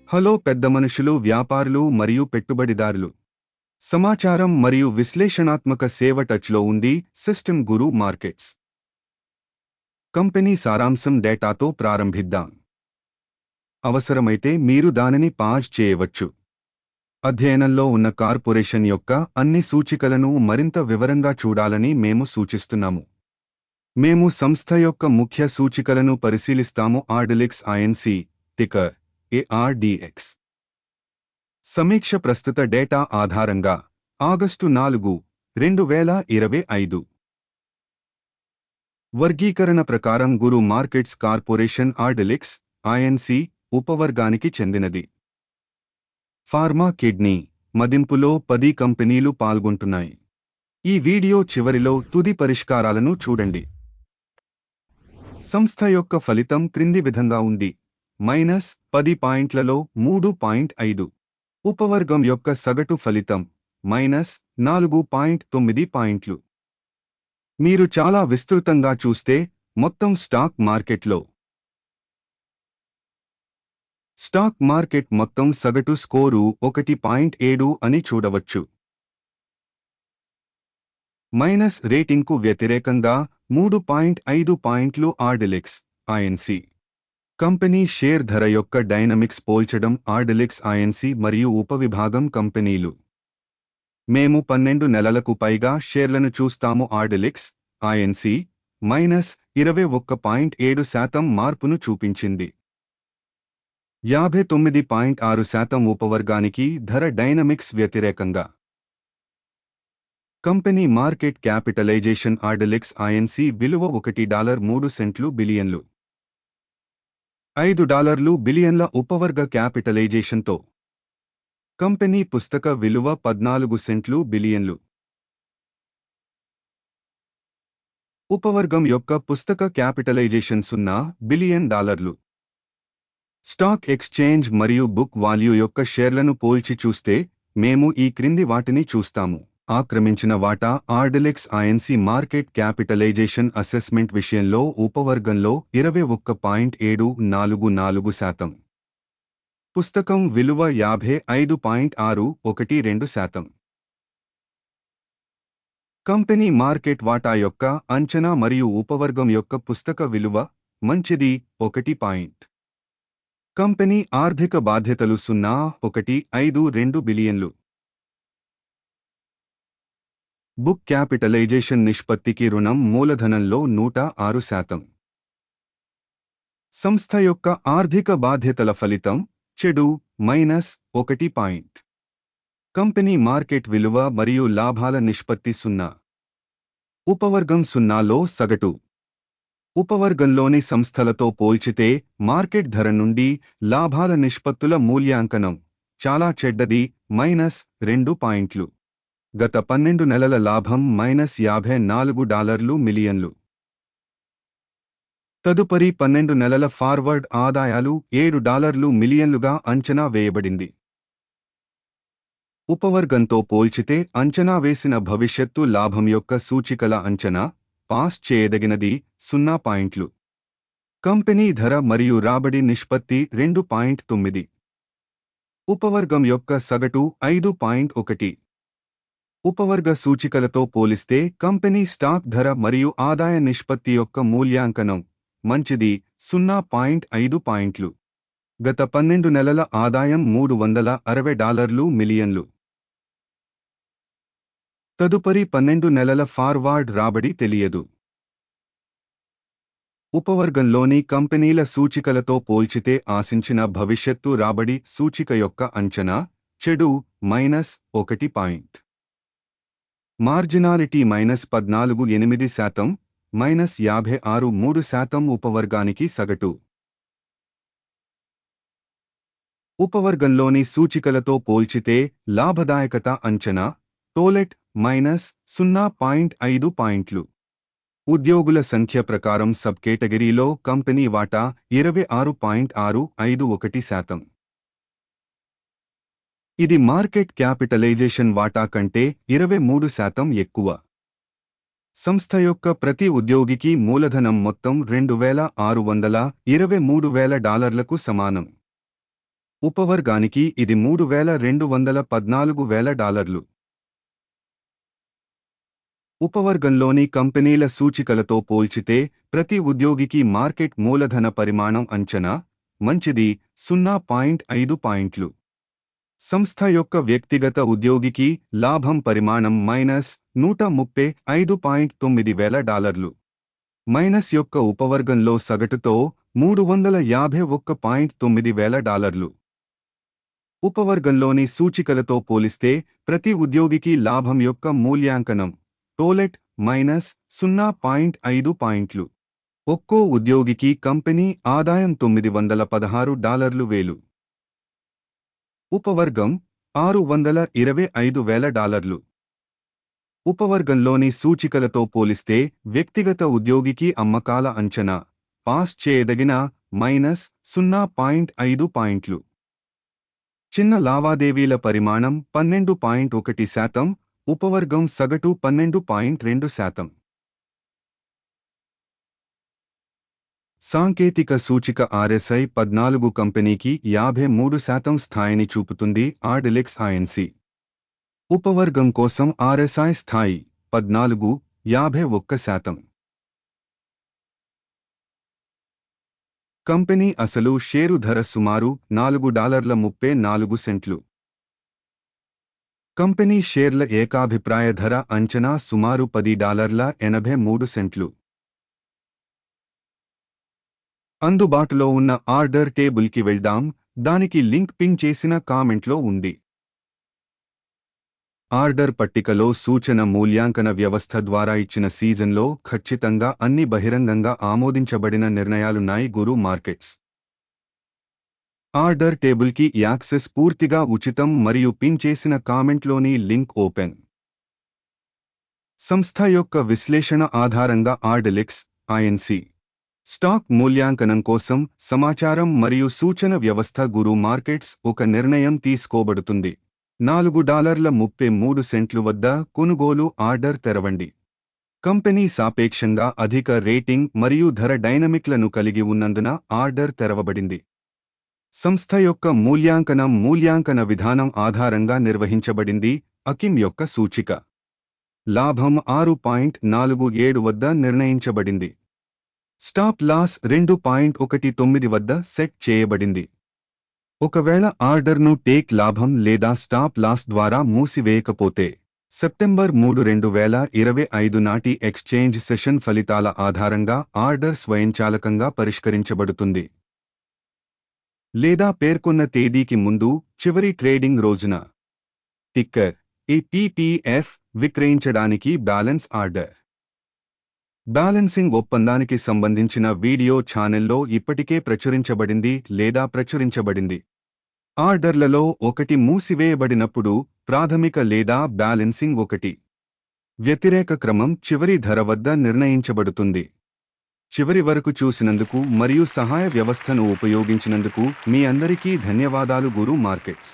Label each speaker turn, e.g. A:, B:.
A: Hello పెద్ద మనుషులు, వ్యాపారులు మరియు పెట్టుబడిదారులు. సమాచారం మరియు విశ్లేషణాత్మక సేవ టచ్లో ఉంది. సిస్టమ్ గురు మార్కెట్స్ కంపెనీ సారాంశం డేటాతో ప్రారంభిద్దాం. అవసరమైతే మీరు దానిని పాజ్ చేయవచ్చు. అధ్యయనంలో ఉన్న కార్పొరేషన్ యొక్క అన్ని సూచికలను మరింత వివరంగా చూడాలని మేము సూచిస్తున్నాము. మేము సంస్థ యొక్క ముఖ్య సూచికలను పరిశీలిస్తాము. ఆర్డిలిక్స్ ఐఎన్సి టికర్ ARDX. సమీక్ష ప్రస్తుత డేటా ఆధారంగా ఆగస్టు 4, 2025. వర్గీకరణ ప్రకారం గురు మార్కెట్స్ కార్పొరేషన్ ఆర్డిలిక్స్ ఐఎన్సి ఉపవర్గానికి చెందినది. ఫార్మా కిడ్నీ మదింపులో 10 కంపెనీలు పాల్గొంటున్నాయి. ఈ వీడియో చివరిలో తుది పరిష్కారాలను చూడండి. సంస్థ యొక్క ఫలితం క్రింది విధంగా ఉంది. -10 పాయింట్లలో 3.5. ఉపవర్గం యొక్క సగటు ఫలితం -4.9 పాయింట్లు. మీరు చాలా విస్తృతంగా చూస్తే మొత్తం స్టాక్ మార్కెట్లో స్టాక్ మార్కెట్ మొత్తం సగటు స్కోరు 1.7 అని చూడవచ్చు. మైనస్ రేటింగ్కు వ్యతిరేకంగా 3.5 పాయింట్లు. ఆర్డిలిక్స్ ఐఎన్సి కంపెనీ షేర్ ధర యొక్క డైనమిక్స్ పోల్చడం. ఆర్డిలిక్స్ ఐఎన్సి మరియు ఉపవిభాగం కంపెనీలు. మేము 12 నెలలకు పైగా షేర్లను చూస్తాము. ఆర్డిలిక్స్ ఐఎన్సి -21.7% మార్పును చూపించింది. 59.6% ఉపవర్గానికి ధర డైనమిక్స్ వ్యతిరేకంగా. Company market capitalisation. Ardelyx Inc విలువ $1.3 బిలియన్లు. $5 బిలియన్ల ఉపవర్గ క్యాపిటలైజేషన్తో. కంపెనీ పుస్తక విలువ $14 బిలియన్లు. ఉపవర్గం యొక్క పుస్తక క్యాపిటలైజేషన్ $0 బిలియన్. స్టాక్ ఎక్స్చేంజ్ మరియు బుక్ వాల్యూ యొక్క షేర్లను పోల్చి చూస్తే మేము ఈ క్రింది వాటిని చూస్తాము. ఆక్రమించిన వాటా. ఆర్డిలిక్స్ ఐఎన్సి మార్కెట్ క్యాపిటలైజేషన్ అసెస్మెంట్ విషయంలో ఉపవర్గంలో 21.744%. పుస్తకం విలువ 55.612%. కంపెనీ మార్కెట్ వాటా యొక్క అంచనా మరియు ఉపవర్గం యొక్క పుస్తక విలువ మంచిది 1. కంపెనీ ఆర్థిక బాధ్యతలు $0.152 బిలియన్లు. బుక్ క్యాపిటలైజేషన్ నిష్పత్తికి రుణం మూలధనంలో 106%. సంస్థ యొక్క ఆర్థిక బాధ్యతల ఫలితం చెడు -1. కంపెనీ మార్కెట్ విలువ మరియు లాభాల నిష్పత్తి 0. ఉపవర్గం 0లో సగటు. ఉపవర్గంలోని సంస్థలతో పోల్చితే మార్కెట్ ధర నుండి లాభాల నిష్పత్తుల మూల్యాంకనం చాలా చెడ్డది -2 పాయింట్లు. గత 12 నెలల లాభం $54 మిలియన్లు. తదుపరి 12 నెలల ఫార్వర్డ్ ఆదాయాలు $7 మిలియన్లుగా అంచనా వేయబడింది. ఉపవర్గంతో పోల్చితే అంచనా వేసిన భవిష్యత్తు లాభం యొక్క సూచికల అంచనా పాస్ చేయదగినది 0 పాయింట్లు. కంపెనీ ధర మరియు రాబడి నిష్పత్తి 2.9. ఉపవర్గం యొక్క సగటు 5.1. ఉపవర్గ సూచికలతో పోలిస్తే కంపెనీ స్టాక్ ధర మరియు ఆదాయ నిష్పత్తి యొక్క మూల్యాంకనం మంచిది 0.5 పాయింట్లు. గత 12 నెలల ఆదాయం $360 మిలియన్లు. తదుపరి 12 నెలల ఫార్వార్డ్ రాబడి తెలియదు. ఉపవర్గంలోని కంపెనీల సూచికలతో పోల్చితే ఆశించిన భవిష్యత్తు రాబడి సూచిక యొక్క అంచనా చెడు -1 పాయింట్. మార్జినాలిటీ -14.8%, -56.3% ఉపవర్గానికి సగటు. ఉపవర్గంలోని సూచికలతో పోల్చితే లాభదాయకత అంచనా టోలెట్ -0.5 పాయింట్లు. ఉద్యోగుల సంఖ్య ప్రకారం సబ్ కేటగిరీలో కంపెనీ వాటా 26.651%. ఇది మార్కెట్ క్యాపిటలైజేషన్ వాటా కంటే 23% ఎక్కువ. సంస్థ యొక్క ప్రతి ఉద్యోగికి మూలధనం మొత్తం $2,623,000 సమానం. ఉపవర్గానికి ఇది $3,214,000. ఉపవర్గంలోని కంపెనీల సూచికలతో పోల్చితే ప్రతి ఉద్యోగికి మార్కెట్ మూలధన పరిమాణం అంచనా మంచిది 0.5 పాయింట్లు. సంస్థ యొక్క వ్యక్తిగత ఉద్యోగికి లాభం పరిమాణం $135.9 మైనస్ యొక్క ఉపవర్గంలో సగటుతో $351.9. ఉపవర్గంలోని సూచికలతో పోలిస్తే ప్రతి ఉద్యోగికి లాభం యొక్క మూల్యాంకనం టోలెట్ -0.5 పాయింట్లు. ఒక్కో ఉద్యోగికి కంపెనీ ఆదాయం $916,000. ఉపవర్గం $625,000. ఉపవర్గంలోని సూచికలతో పోలిస్తే వ్యక్తిగత ఉద్యోగికి అమ్మకాల అంచనా పాస్ చేయదగిన -0.5 పాయింట్లు. చిన్న లావాదేవీల పరిమాణం 12.1%, ఉపవర్గం సగటు 12.2%. సాంకేతిక సూచిక RSI 14 కంపెనీకి 53% స్థాయిని చూపుతుంది. ఆర్డిలెక్స్ INC ఉపవర్గం కోసం RSI స్థాయి 14, 51%. కంపెనీ అసలు షేరు ధర సుమారు $4.34. కంపెనీ షేర్ల ఏకాభిప్రాయ ధర అంచనా సుమారు $10.83. అందుబాటులో ఉన్న ఆర్డర్ టేబుల్కి వెళ్దాం. దానికి లింక్ పిన్ చేసిన కామెంట్లో ఉంది. ఆర్డర్ పట్టికలో సూచన మూల్యాంకన వ్యవస్థ ద్వారా ఇచ్చిన సీజన్లో ఖచ్చితంగా అన్ని బహిరంగంగా ఆమోదించబడిన నిర్ణయాలున్నాయి. గురు మార్కెట్స్ ఆర్డర్ టేబుల్కి యాక్సెస్ పూర్తిగా ఉచితం మరియు పిన్ చేసిన కామెంట్లోని లింక్ ఓపెన్. సంస్థ యొక్క విశ్లేషణ ఆధారంగా ఆర్డిలెక్స్ INC స్టాక్ మూల్యాంకనం కోసం సమాచారం మరియు సూచన వ్యవస్థ గురు మార్కెట్స్ ఒక నిర్ణయం తీసుకోబడుతుంది. $4.33 వద్ద కొనుగోలు ఆర్డర్ తెరవండి. కంపెనీ సాపేక్షంగా అధిక రేటింగ్ మరియు ధర డైనమిక్లను కలిగి ఉన్నందున ఆర్డర్ తెరవబడింది. సంస్థ యొక్క మూల్యాంకన విధానం ఆధారంగా నిర్వహించబడింది. అకిమ్ యొక్క సూచిక లాభం 6.47 వద్ద నిర్ణయించబడింది. స్టాప్ లాస్ 2.19 వద్ద సెట్ చేయబడింది. ఒకవేళ ఆర్డర్ను టేక్ లాభం లేదా స్టాప్ లాస్ ద్వారా మూసివేయకపోతే సెప్టెంబర్ 3, 2025 నాటి ఎక్స్చేంజ్ సెషన్ ఫలితాల ఆధారంగా ఆర్డర్ స్వయంచాలకంగా పరిష్కరించబడుతుంది లేదా పేర్కొన్న తేదీకి ముందు చివరి ట్రేడింగ్ రోజున. టిక్కర్ EPPF విక్రయించడానికి బ్యాలెన్స్ ఆర్డర్. బ్యాలెన్సింగ్ ఒప్పందానికి సంబంధించిన వీడియో ఛానెల్లో ఇప్పటికే ప్రచురించబడింది లేదా ప్రచురించబడింది. ఆర్డర్లలో ఒకటి మూసివేయబడినప్పుడు ప్రాథమిక లేదా బ్యాలెన్సింగ్ 1 వ్యతిరేక క్రమం చివరి ధర వద్ద నిర్ణయించబడుతుంది. చివరి వరకు చూసినందుకు మరియు సహాయ వ్యవస్థను ఉపయోగించినందుకు మీ అందరికీ ధన్యవాదాలు. గురు మార్కెట్స్.